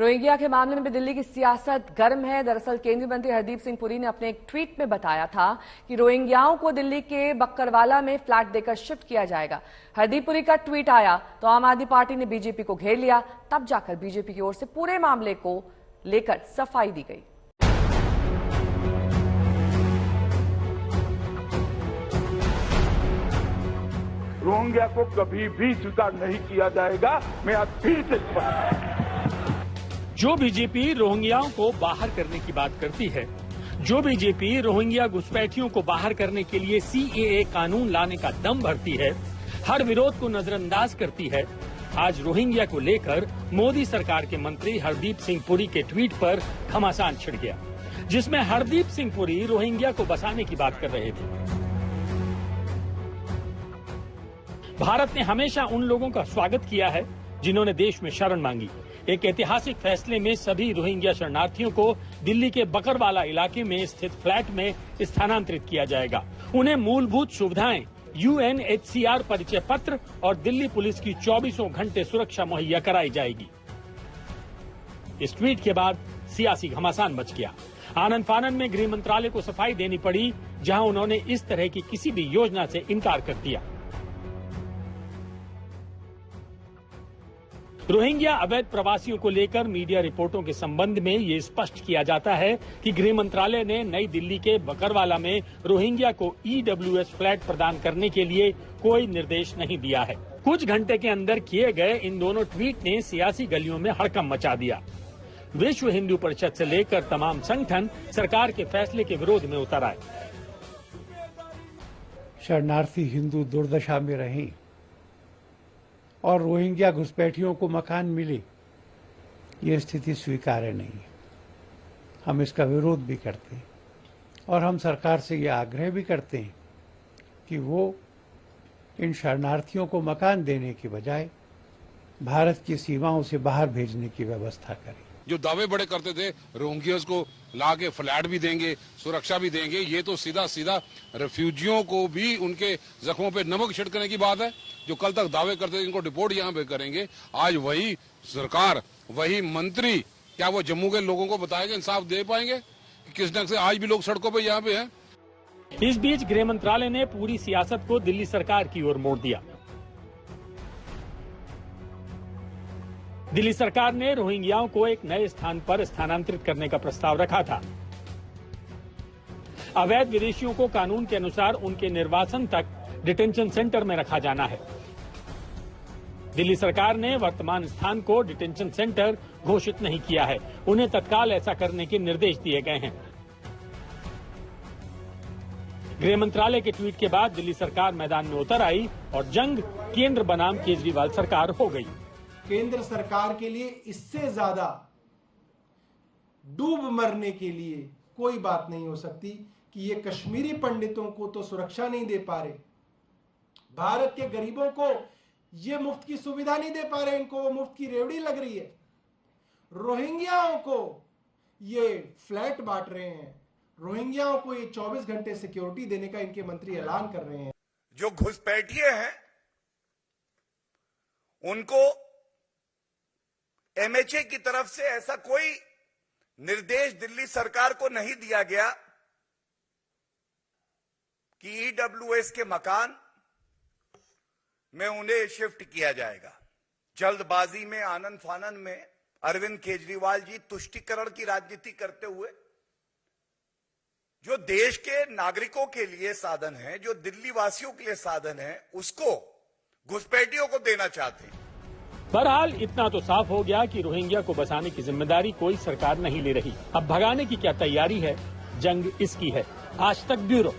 Rohingya के मामले में दिल्ली की सियासत गर्म है। दरअसल केंद्रीय मंत्री हरदीप सिंह पुरी ने अपने एक ट्वीट में बताया था कि रोहिंग्याओं को दिल्ली के बक्करवाला में फ्लैट देकर शिफ्ट किया जाएगा। हरदीप पुरी का ट्वीट आया तो आम आदमी पार्टी ने बीजेपी को घेर लिया। तब जाकर बीजेपी की ओर से पूरे मामले को लेकर सफाई दी गई। रोहिंग्या को कभी भी स्वीकार नहीं किया जाएगा। मैं आज फिर से स्पष्ट। जो बीजेपी रोहिंग्याओं को बाहर करने की बात करती है, जो बीजेपी रोहिंग्या घुसपैठियों को बाहर करने के लिए सीएए कानून लाने का दम भरती है, हर विरोध को नजरअंदाज करती है, आज रोहिंग्या को लेकर मोदी सरकार के मंत्री हरदीप सिंह पुरी के ट्वीट पर घमासान छिड़ गया, जिसमें हरदीप सिंह पुरी रोहिंग्या को बसाने की बात कर रहे थे। भारत ने हमेशा उन लोगों का स्वागत किया है जिन्होंने देश में शरण मांगी। एक ऐतिहासिक फैसले में सभी रोहिंग्या शरणार्थियों को दिल्ली के बकरवाला इलाके में स्थित फ्लैट में स्थानांतरित किया जाएगा। उन्हें मूलभूत सुविधाएं, यूएनएचसीआर परिचय पत्र और दिल्ली पुलिस की 24 घंटे सुरक्षा मुहैया कराई जाएगी। इस ट्वीट के बाद सियासी घमासान मच गया। आनन फानन में गृह मंत्रालय को सफाई देनी पड़ी, जहां उन्होंने इस तरह की किसी भी योजना से इनकार कर दिया। रोहिंग्या अवैध प्रवासियों को लेकर मीडिया रिपोर्टों के संबंध में ये स्पष्ट किया जाता है कि गृह मंत्रालय ने नई दिल्ली के बकरवाला में रोहिंग्या को ईडब्ल्यूएस फ्लैट प्रदान करने के लिए कोई निर्देश नहीं दिया है। कुछ घंटे के अंदर किए गए इन दोनों ट्वीट ने सियासी गलियों में हड़कंप मचा दिया। विश्व हिंदू परिषद से लेकर तमाम संगठन सरकार के फैसले के विरोध में उतर आए। शरणार्थी हिंदू दुर्दशा में रहीं और रोहिंग्या घुसपैठियों को मकान मिले, ये स्थिति स्वीकार्य नहीं है। हम इसका विरोध भी करते हैं और हम सरकार से ये आग्रह भी करते हैं कि वो इन शरणार्थियों को मकान देने के बजाय भारत की सीमाओं से बाहर भेजने की व्यवस्था करें। जो दावे बड़े करते थे रोहिंग्यास को लाके फ्लैट भी देंगे, सुरक्षा भी देंगे, ये तो सीधा सीधा रेफ्यूजियों को भी उनके जख्मों पे नमक छिड़कने की बात है। जो कल तक दावे करते थे इनको डिपोर्ट यहाँ पे करेंगे, आज वही सरकार, वही मंत्री, क्या वो जम्मू के लोगों को बताएंगे, इंसाफ दे पाएंगे कि किस ढंग से आज भी लोग सड़कों पे यहाँ पे हैं। इस बीच गृह मंत्रालय ने पूरी सियासत को दिल्ली सरकार की ओर मोड़ दिया। दिल्ली सरकार ने रोहिंग्याओं को एक नए स्थान पर स्थानांतरित करने का प्रस्ताव रखा था। अवैध विदेशियों को कानून के अनुसार उनके निर्वासन तक डिटेंशन सेंटर में रखा जाना है। दिल्ली सरकार ने वर्तमान स्थान को डिटेंशन सेंटर घोषित नहीं किया है। उन्हें तत्काल ऐसा करने के निर्देश दिए गए हैं। गृह मंत्रालय के ट्वीट के बाद दिल्ली सरकार मैदान में उतर आई और जंग केंद्र बनाम केजरीवाल सरकार हो गई। केंद्र सरकार के लिए इससे ज्यादा डूब मरने के लिए कोई बात नहीं हो सकती कि ये कश्मीरी पंडितों को तो सुरक्षा नहीं दे पा रहे, भारत के गरीबों को ये मुफ्त की सुविधा नहीं दे पा रहे, इनको वो मुफ्त की रेवड़ी लग रही है। रोहिंग्याओं को ये फ्लैट बांट रहे हैं, रोहिंग्याओं को ये 24 घंटे सिक्योरिटी देने का इनके मंत्री ऐलान कर रहे हैं। जो घुसपैठिए हैं उनको एमएचए की तरफ से ऐसा कोई निर्देश दिल्ली सरकार को नहीं दिया गया कि ईडब्ल्यूएस के मकान में उन्हें शिफ्ट किया जाएगा। जल्दबाजी में, आनन फानन में अरविंद केजरीवाल जी तुष्टीकरण की राजनीति करते हुए जो देश के नागरिकों के लिए साधन है, जो दिल्ली वासियों के लिए साधन है, उसको घुसपैठियों को देना चाहते हैं। बहरहाल इतना तो साफ हो गया कि रोहिंग्या को बसाने की जिम्मेदारी कोई सरकार नहीं ले रही। अब भगाने की क्या तैयारी है, जंग इसकी है। आज तक ब्यूरो।